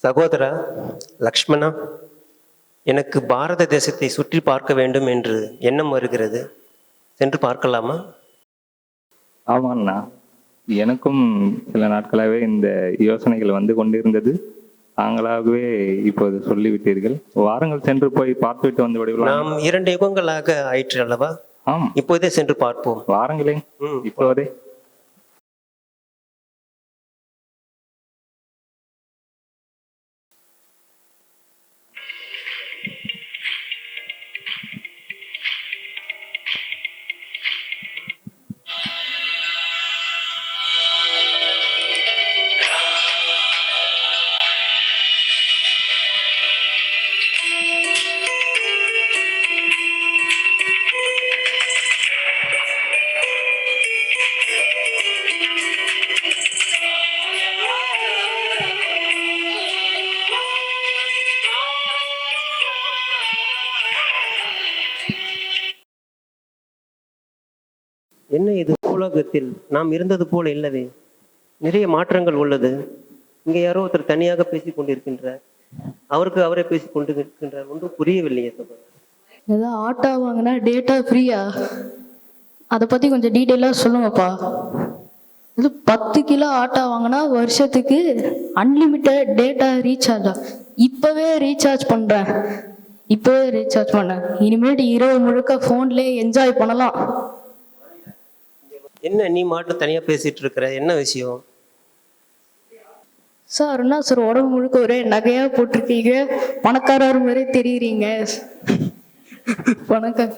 சகோதரா லக்ஷ்மணா, எனக்கு பாரத தேசத்தை சுற்றி பார்க்க வேண்டும் என்று எண்ணம் வருகிறது. சென்று பார்க்கலாமா? ஆமாண்ணா, எனக்கும் சில நாட்களாகவே இந்த யோசனைகள் வந்து கொண்டிருந்தது. தாங்களாகவே இப்போது சொல்லிவிட்டீர்கள். வாருங்கள், சென்று போய் பார்த்துவிட்டு வந்து விடுவோம். நாம் 2 யுகங்களாக ஆயிற்று அல்லவா? ஆம், இப்போதே சென்று பார்ப்போம். வாருங்களேன் இப்போதே. என்ன இது? உலகத்தில் நாம் இருந்தது போல இல்லவே, நிறைய மாற்றங்கள் உள்ளது. இங்கே யாரோ ஒருத்தர் தனியாக பேசிக் கொண்டிருக்கின்றார். அவருக்கு அவரே பேசிக் கொண்டு இருக்கின்றார். ஒன்றும் புரியவில்லையே. ஏதோ ஆட்டோ வாங்கினா டேட்டா ஃப்ரீயா? அதை பற்றி கொஞ்சம் டீட்டெயிலாக சொல்லுங்கப்பா. இது 10 கிலோ ஆட்டோ வாங்கினா வருஷத்துக்கு அன்லிமிட்டட் டேட்டா ரீசார்ஜா? இப்போவே ரீசார்ஜ் பண்ணுறேன். இனிமேட்டு இரவு முழுக்க ஃபோன்லேயே என்ஜாய் பண்ணலாம். என்ன நீ மாட்டும் தனியா பேசிட்டு இருக்கிற? என்ன விஷயம்? சார் என்ன சார் உடம்பு முழுக்க ஒரே நகையா போட்டிருக்கீங்க, பணக்காரர் மாதிரி தெரியுறீங்க. வணக்கம்.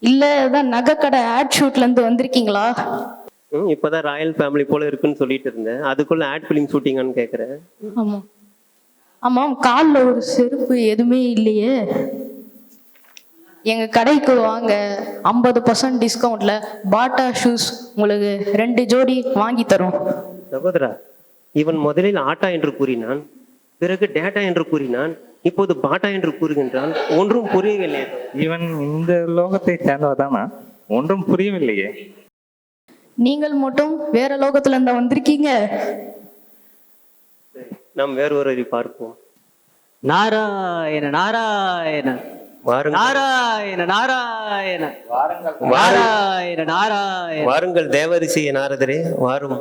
இல்ல அதான் நகை கடை ஆட் ஷூட்ல இருந்து வந்திருக்கீங்களா? இப்பதான் ராயல் ஃபேமிலி போல இருக்குன்னு சொல்லிட்டு இருந்தேன். அதுக்குள்ள ஆட் பிலிம் ஷூட்டிங்கான்னு கேக்குறேன். ஆமா ஆமாம். காலில் ஒரு செருப்பு எதுவுமே இல்லையே. எங்க கடைக்கு வாங்க, 50% டிஸ்கவுண்ட்ல பாட்டா ஷூஸ் உங்களுக்கு 2 ஜோடி வாங்கி தரும். சகோதரா, இவன் முதலில் ஆட்டா என்று கூறினான், பிறகு டேட்டா என்று கூறினான், இப்போது பாட்டா என்று கூறுகின்றான். ஒன்றும் புரியவில்லை. இவன் இந்த லோகத்தை சேர்ந்தவதானா? ஒன்றும் புரியவில்லையே. நீங்கள் மட்டும் வேற லோகத்துல இருந்தா வந்திருக்கீங்க. நாம் வேறு ஒருவரை பார்ப்போம். நாராயண நாராயண நாராயண நாராயண நாராயண நாராயண. வாருங்கள் தேவரிசி நாரதரே, வாரும்.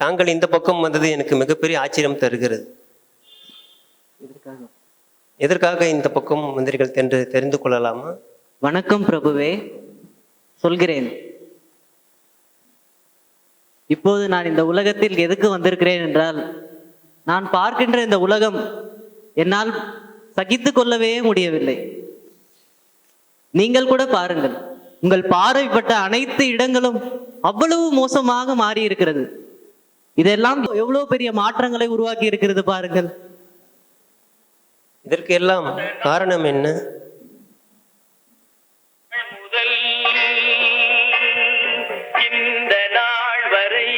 தாங்கள் இந்த பக்கம் வந்தது எனக்கு மிகப்பெரிய ஆச்சரியம் தருகிறது. எதற்காக இந்த பக்கம் வந்தீர்கள் என்று தெரிந்து கொள்ளலாமா? வணக்கம் பிரபுவே, சொல்கிறேன். இப்போது நான் இந்த உலகத்தில் எதுக்கு வந்திருக்கிறேன் என்றால், நான் பார்க்கின்ற இந்த உலகம் என்னால் சகித்து கொள்ளவே முடியவில்லை. நீங்கள் கூட பாருங்கள், உங்கள் பார்வைப்பட்ட அனைத்து இடங்களும் அவ்வளவு மோசமாக மாறி இருக்கிறது. இதெல்லாம் எவ்வளவு பெரிய மாற்றங்களை உருவாக்கி இருக்கிறது பாருங்கள். இதற்கு எல்லாம் காரணம் என்ன? முதல் இந்த நாள் வரை,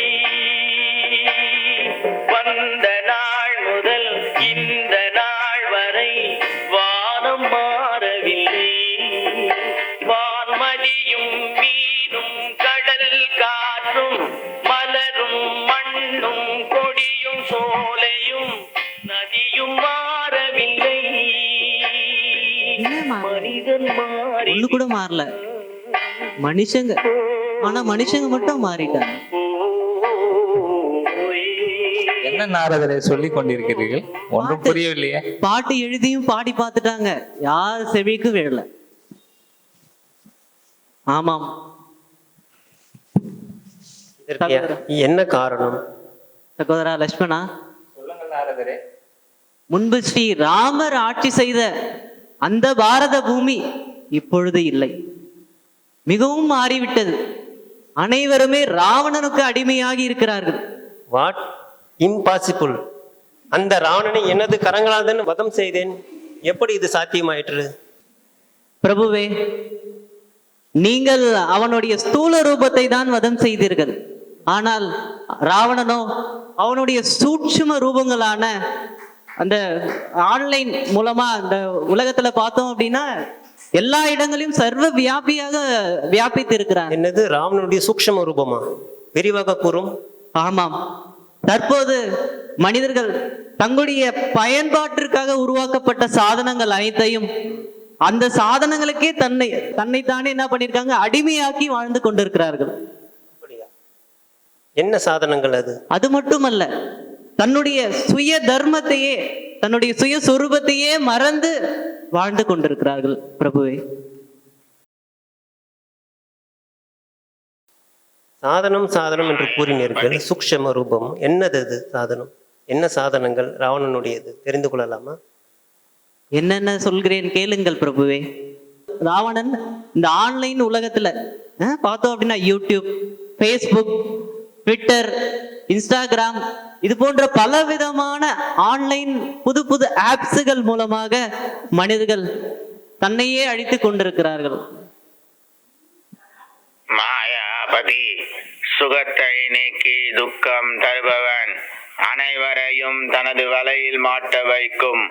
வந்த நாள் முதல் இந்த நாள் வரை வானம் மாறவில்லை. வான்மதியும் மீனும் கடல் காற்றும் மலரும் மண்ணும் கொடியும் சோலையும் நதியும் மாறவில்லை. மனிதன் மாறி ஒண்ணு கூட மாறல, மனுஷங்க. ஆனா மனுஷங்க மட்டும் மாறிட்டாங்க. என்ன நாரதரை சொல்லி கொண்டிருக்கிறீர்கள்? ஒன்றும் புரியவில்லையே. பாட்டு எழுதியும் பாடி பார்த்துட்டாங்க, யார் செவிக்கு விழல. ஆமாம். என்ன காரணம்? சகோதரா லட்சுமணா, சொல்லுங்கள் நாரதரே. முன்பு ஸ்ரீ ராமர் ஆட்சி செய்த அந்த பாரத பூமி இப்பொழுது இல்லை, மிகவும் மாறிவிட்டது. அனைவருமே ராவணனுக்கு அடிமையாகி இருக்கிறார்கள். வாட்? இம்பாசிபிள். அந்த ராவணனை எனது கரங்களால் தான் வதம் செய்தேன். எப்படி இது சாத்தியமாயிற்று? பிரபுவே, நீங்கள் அவனுடைய ஸ்தூல ரூபத்தை தான் வதம் செய்தீர்கள். ஆனால் ராவணனோ அவனுடைய சூட்சும ரூபங்களான அந்த ஆன்லைன் மூலமா அந்த உலகத்துல பார்த்தோம் அப்படின்னா எல்லா இடங்களையும் சர்வ வியாபியாக வியாபித்து இருக்கிறான். என்னது ராவணனுடைய சூக்ஷ்ம ரூபமா? விரிவாக கூறும். ஆமாம், தற்போது மனிதர்கள் தங்களுடைய பயன்பாட்டிற்காக உருவாக்கப்பட்ட சாதனங்கள் அனைத்தையும் அந்த சாதனங்களுக்கே தன்னைத்தானே என்ன பண்ணிருக்காங்க, அடிமையாக்கி வாழ்ந்து கொண்டிருக்கிறார்கள். என்ன சாதனங்கள் அது? அது மட்டுமல்ல, தன்னுடைய சுய தர்மத்தையே, தன்னுடைய சுய சொரூபத்தையே மறந்து வாழ்ந்து கொண்டிருக்கிறார்கள் பிரபுவே. சாதனம் சாதனம் என்று கூறினீர்கள். சூக்ஷ்ம ரூபம் என்னது அது? சாதனம் என்ன? சாதனங்கள் ராவணனுடையது, தெரிந்து கொள்ளலாமா? என்னென்ன சொல்கிறேன் கேளுங்கள் பிரபுவே. ராவணன் இந்த ஆன்லைன் உலகத்துல பார்த்தோம் அப்படின்னா யூடியூப், ஃபேஸ்புக், ட்விட்டர், இன்ஸ்டாகிராம் இது போன்ற பல விதமான ஆன்லைன் புது புது ஆப்ஸுகள் மூலமாக மனிதர்கள் தன்னையே அழித்து கொண்டிருக்கிறார்கள். மாயாபதி சுகத்தை நீக்கி துக்கம் தருபவன், அனைவரையும் தனது வலையில் மாட்ட வைக்கும்,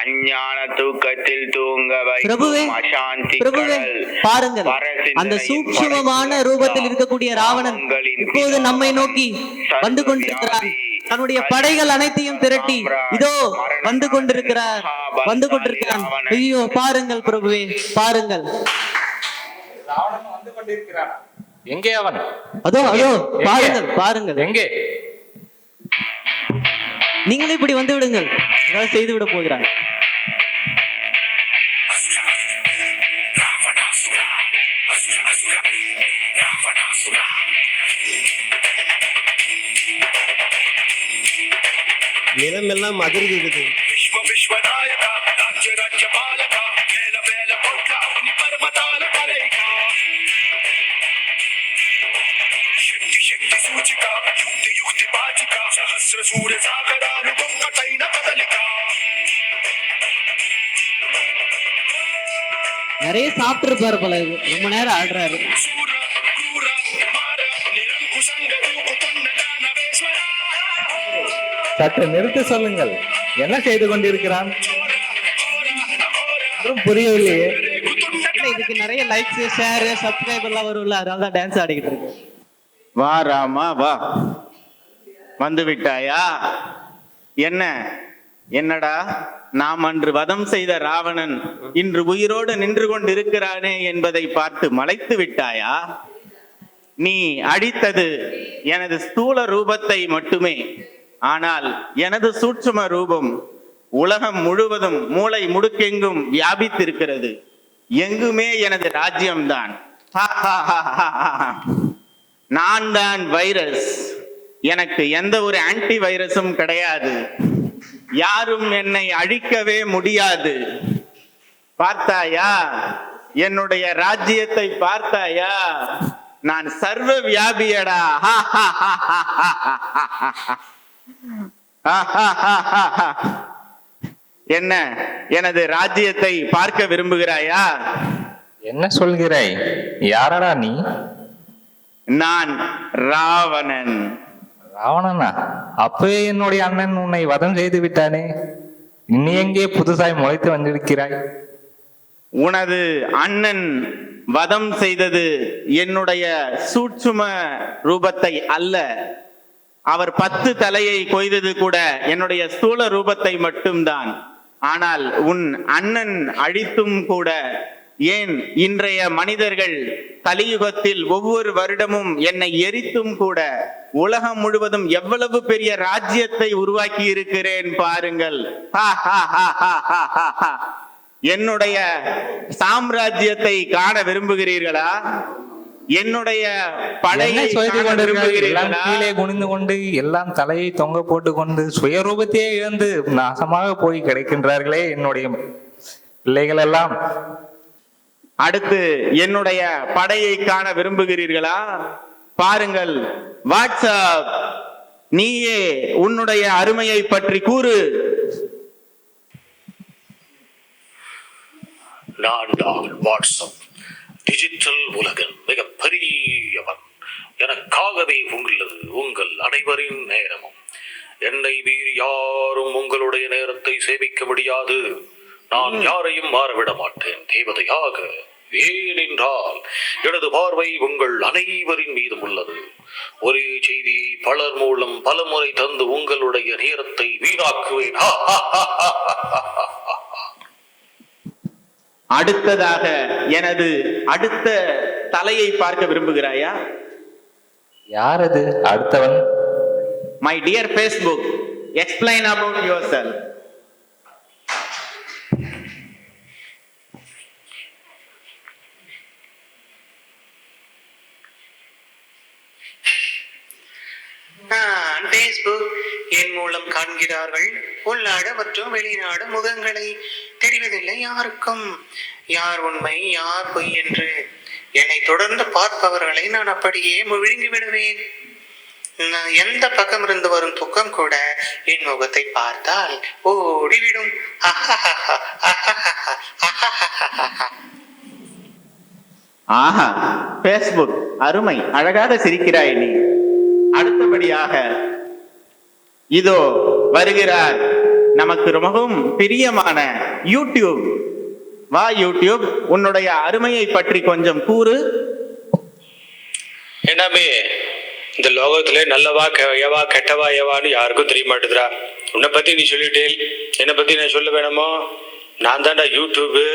அஞ்ஞான தூக்கத்தில் தூங்க பிரபுவே, வைக்கும் அசாந்தி பிரபுவே கடல். பாருங்கள், அந்த சூக்ஷ்மமான ரூபத்தில் இருக்கக்கூடிய ராவணன் இப்போது நம்மை நோக்கி வந்து கொண்டிருக்கிறார். தன்னுடைய படைகள் அனைத்தையும் திரட்டி இதோ வந்து கொண்டிருக்கிறார், வந்து கொண்டிருக்கிறான். ஐயோ பாருங்கள் பிரபுவே, பாருங்கள். ராவணன் வந்து கொண்டிருக்கிறான். எங்கே அவன்? அதோ அதோ பாருங்கள், பாருங்கள். எங்கே? நீங்களே இப்படி வந்து விடுங்கள், ஏதாவது செய்து விட போகிறான். நிலமெல்லாம் அதிர்கிறது. நிறைய சாப்பிட்டு இருப்பாரு போல, ரொம்ப நேரம் ஆடுறாரு. சற்று நிறுத்தி சொல்லுங்கள், என்ன செய்து கொண்டிருக்கிறான்? புரியவில்லையே. இதுக்கு நிறைய லைக்ஸ், ஷேர், சப்ஸ்கிரைப் எல்லாம் வரும்ல, அதனால தான் டான்ஸ் ஆடிக்கிட்டு இருக்கு. வா ராமா வா, வந்து விட்டாயா? என்னடா, நாம் அன்று வதம் செய்த ராவணன் இன்று உயிரோடு நின்று கொண்டிருக்கிறானே என்பதை பார்த்து மலைத்து விட்டாயா? நீ அழித்தது எனது ஸ்தூல ரூபத்தை மட்டுமே, ஆனால் எனது சூட்சும ரூபம் உலகம் முழுவதும் மூளை முடுக்கெங்கும் வியாபித்திருக்கிறது. எங்குமே எனது ராஜ்யம்தான். நான் தான் வைரஸ். எனக்கு எந்த ஒரு ஆன்டி வைரஸும் கிடையாது. யாரும் என்னை அழிக்கவே முடியாது. பார்த்தாயா? என்னுடைய ராஜ்யத்தை பார்த்தாயா? நான் சர்வ வியாபியடா. என்ன, எனது ராஜ்யத்தை பார்க்க விரும்புகிறாயா? என்ன சொல்கிறாய்? யாரடா நீ? நான் ராவணன். ராவணனா? அப்பவே என்னுடைய அண்ணன் உன்னை வதம் செய்து விட்டானே, நீ எங்கே புதுசாய் முளைத்து வந்திருக்கிறாய்? உனது அண்ணன் வதம் செய்தது என்னுடைய சூட்சும ரூபத்தை அல்ல. அவர் 10 தலையை கொய்தது கூட என்னுடைய ஸ்தூல ரூபத்தை மட்டும்தான். ஆனால் உன் அண்ணன் அழித்தும் கூட, ஏன் இன்றைய மனிதர்கள் கலியுகத்தில் ஒவ்வொரு வருடமும் என்னை எரித்தும் கூட உலகம் முழுவதும் எவ்வளவு பெரிய ராஜ்யத்தை உருவாக்கி இருக்கிறேன் பாருங்கள். என்னுடைய சாம்ராஜ்யத்தை காண விரும்புகிறீர்களா? என்னுடைய படையை கீழே குனிந்து கொண்டு எல்லாம் தலையை தொங்க போட்டு கொண்டு சுயரூபத்தையே இழந்து நாசமாக போய் கிடைக்கின்றார்களே என்னுடைய பிள்ளைகள் எல்லாம். அடுத்து என்னுடைய படையை காண விரும்புகிறீர்களா? பாருங்கள், வாட்ஸ்அப், நீயே உன்னுடைய அருமையை பற்றி கூறு. நான் தான் வாட்ஸ்அப், டிஜிட்டல் உலகின் மிக பெரியவன். எனக்காகவே உள்ளது உங்கள் அனைவரின் நேரமும். என்னை மீறி யாரும் உங்களுடைய நேரத்தை சேமிக்க முடியாது. நான் யாரையும் மாறவிட மாட்டேன். தேவதையாக ஏனென்றால் எனது பார்வை உங்கள் அனைவரின் மீதும் உள்ளது. ஒரே செய்தியை பலர் மூலம் பலமுறை தந்து உங்களுடைய நேரத்தை வீணாக்குவேன். அடுத்ததாக எனது அடுத்த தலையை பார்க்க விரும்புகிறாயா? யார் அது அடுத்தவன்? My dear Facebook, explain about yourself. Facebook என் மூலம் காண்கிறார்கள். உள்நாடு மற்றும் வெளிநாடு முகங்களை தெரிவதில்லை யாருக்கும். யார் உண்மை யார் பொய் என்று என்னை தொடர்ந்து பார்ப்பவர்களை நான் அப்படியே விழுங்கி விடுவேன். எந்த பக்கம் இருந்து வரும் துக்கம் கூட என் முகத்தை பார்த்தால் ஓடிவிடும். ஆஹா, Facebook அருமை, அழகாக சிரிக்கிறாய் நீ. அடுத்தபடியாக இதோ வருகிறார் நமக்கு ரொம்பவும் பிரியமான யூடியூப். வா யூடியூப், உன்னுடைய அருமையை பற்றி கொஞ்சம் கூறு. என்னமே, இந்த லோகத்திலே நல்லவா எவா கெட்டவா எவான்னு யாருக்கும் தெரிய மாட்டேதுரா. உன்னை பத்தி நீ சொல்லிட்டே, என்னை பத்தி நான் சொல்ல வேணுமோ? நான் தாண்டா யூடியூபு.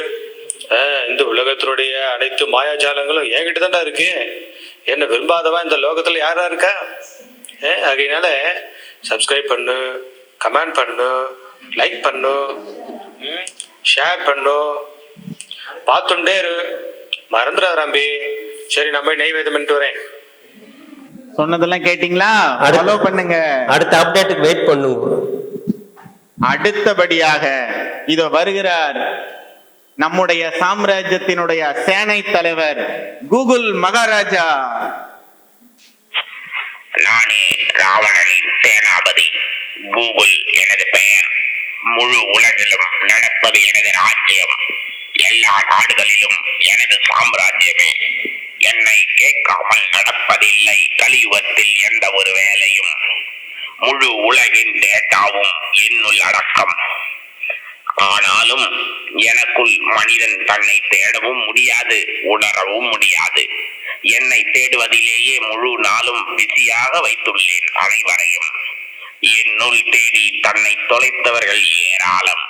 இந்த உலகத்தினுடைய அனைத்து மாயாஜாலங்களும் என்கிட்ட தாண்டா இருக்கு. என்ன விரும்பாதவா இந்த லோகத்துல யாரா இருக்கா? அதனால சப்ஸ்கிரைப் பண்ணு, கமெண்ட் பண்ணு, லைக் பண்ணு, ஷேர் பண்ணு, பார்த்துட்டே இரு, மறந்துடாத தம்பி. சரி, நம்ம நெய்வேதம் பண்ணிட்டு வரேன். சொன்னதெல்லாம் கேட்டீங்களா? ஃபாலோ பண்ணுங்க. அடுத்த அப்டேட்டுக்கு வெயிட் பண்ணுங்க. அடுத்தபடியாக இதோ வருகிறார் நம்முடைய சாம்ராஜ்யத்தினுடைய சேனை தலைவர் கூகுள் மகாராஜா. நானே ராவணனின் சேனாபதி. கூகுள் எனது பெயர். முழு உலகிலும் நடப்பது எனது ராஜ்யம். எல்லா நாடுகளிலும் எனது சாம்ராஜ்யமே. என்னை கேட்காமல் நடப்பதில்லை கலியுகத்தில் எந்த ஒரு வேலையும். முழு உலகின் டேட்டாவும் என்னுள் அடக்கம். ஆனாலும் எனக்குள் மனிதன் தன்னை தேடவும் முடியாது, உணரவும் முடியாது. என்னை தேடுவதிலேயே முழு நாளும் பிஸியாக வைத்துள்ளேன் அனைவரையும். என்னுள் தேடி தன்னை தொலைத்தவர்கள் ஏராளம்.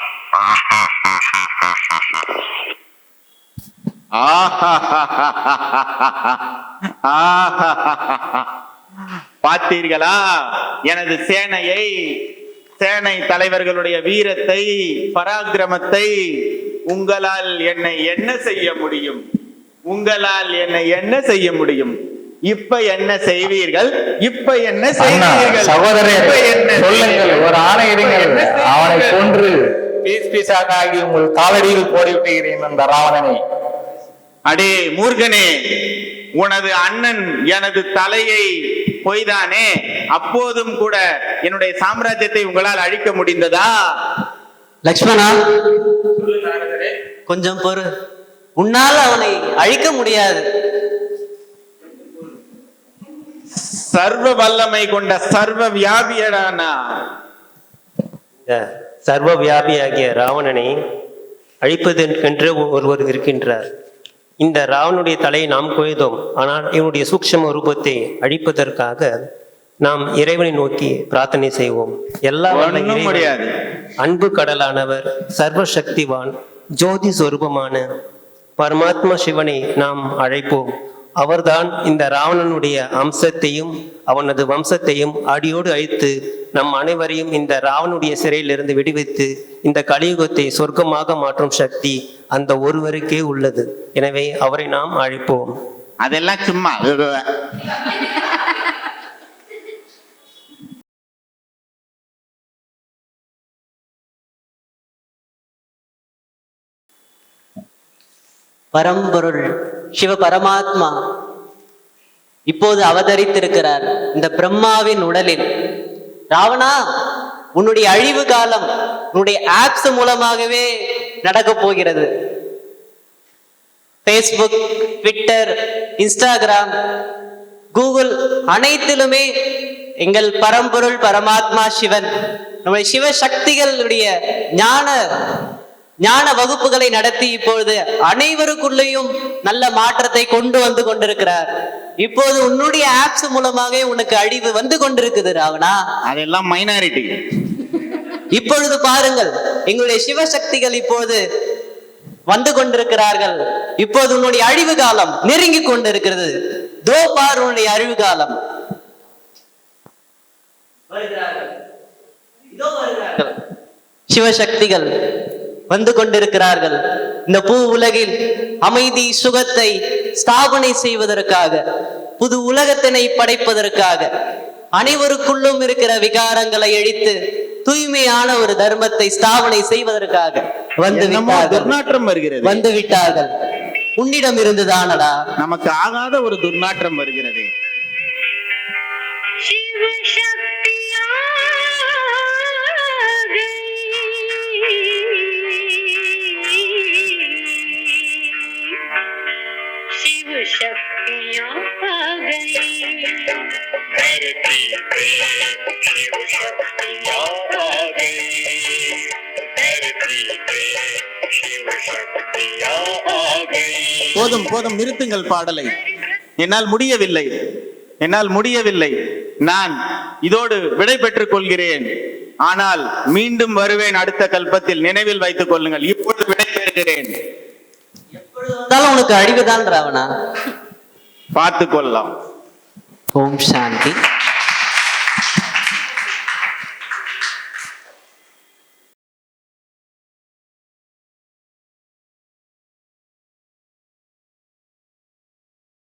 பார்த்தீர்களா எனது சேனையை, சேனை தலைவர்களுடைய வீரத்தை, பராக்கிரமத்தை? உங்களால் என்னை என்ன செய்ய முடியும்? உங்களால் என்னை என்ன செய்ய முடியும்? இப்ப என்ன செய்வீர்கள்? இப்ப என்ன செய்வீர்கள்? சகோதரே, சொல்லுங்கள், ஒரு ஆணையிடுங்கள். அவனை கொன்று பீஸ் பீஸாக ஆகி உங்கள் காலடியில் போடிவிட்டுகிறேன் அந்த ராவணனை. அடே மூர்கனே, உனது அண்ணன் எனது தலையை பொய்தானே, அப்போதும் கூட என்னுடைய சாம்ராஜ்யத்தை உங்களால் அழிக்க முடிந்ததா? லக்ஷ்மணா, கொஞ்சம் பொறு. உன்னால் அவனை அழிக்க முடியாது. சர்வ வல்லமை கொண்ட சர்வ வியாபியடானா. சர்வ வியாபியாகிய ராவணனை அழிப்பதென்று ஒருவர் இருக்கின்றார். இந்த ராவனுடைய தலையை நாம் கொய்தோம். ஆனால் இவனுடைய சூக்ஷ்ம ரூபத்தை அழிப்பதற்காக நாம் இறைவனை நோக்கி பிரார்த்தனை செய்வோம். எல்லா முடியாது. அன்பு கடலானவர், சர்வ சக்திவான், ஜோதி சொரூபமான பரமாத்மா சிவனை நாம் அழைப்போம். அவர்தான் இந்த ராவணனுடைய அம்சத்தையும் அவனது வம்சத்தையும் அடியோடு அழித்து நம் அனைவரையும் இந்த ராவனுடைய சிறையிலிருந்து விடுவித்து இந்த கலியுகத்தை சொர்க்கமாக மாற்றும் சக்தி அந்த ஒருவருக்கே உள்ளது. எனவே அவரை நாம் அழைப்போம். அதெல்லாம் சும்மா. பரம்பொருள் சிவ பரமாத்மா இப்போது அவதரித்திருக்கிறார் இந்த பிரம்மாவின் உடலில். ராவணா, உன்னுடைய அழிவு காலம் உன்னுடைய ஆப்ஸ் மூலமாகவே நடக்க போகிறது. Facebook, Twitter, Instagram, Google அனைத்திலுமே எங்கள் பரம்பொருள் பரமாத்மா சிவன், நம்முடைய சிவ சக்திகளுடைய ஞான ஞான வகுப்புகளை நடத்தி இப்பொழுது அனைவருக்குள்ளேயும் நல்ல மாற்றத்தை கொண்டு வந்து கொண்டிருக்கிறார். இப்போது உன்னுடைய ஆப்ஸ் மூலமாக உனக்கு அழிவு வந்து கொண்டிருக்குது ராவணா. அதெல்லாம் மைனாரிட்டி. இப்பொழுது பாருங்கள், எங்களுடைய சிவசக்திகள் இப்போது வந்து கொண்டிருக்கிறார்கள். இப்போது உன்னுடைய அழிவு காலம் நெருங்கி கொண்டிருக்கிறது. தோ பார் உன்னுடைய அழிவு காலம். சிவசக்திகள் வந்து கொண்டிருக்கிறார்கள். இந்த பூ உலகில் அமைதி சுகத்தை ஸ்தாபனை செய்வதற்காக, புது உலகத்தினை படைப்பதற்காக, அனைவருக்குள்ளும் இருக்கிற விகாரங்களை அழித்து தூய்மையான ஒரு தர்மத்தை ஸ்தாபனை செய்வதற்காக வந்து துர்நாற்றம் வருகிறது. வந்து விட்டார்கள். உன்னிடம் இருந்துதானடா நமக்கு ஆகாத ஒரு துர்நாற்றம் வருகிறது. போதும் போதும், நிறுத்துங்கள் பாடலை. என்னால் முடியவில்லை, என்னால் முடியவில்லை. நான் இதோடு விடை பெற்றுக் கொள்கிறேன். ஆனால் மீண்டும் வருவேன் அடுத்த கல்பத்தில், நினைவில் வைத்துக் கொள்ளுங்கள். இப்பொழுது விடை பெறுகிறேன். உனக்கு அழிவுதான் ராவணா, பார்த்துக் கொள்ளலாம். ஓம் சாந்தி.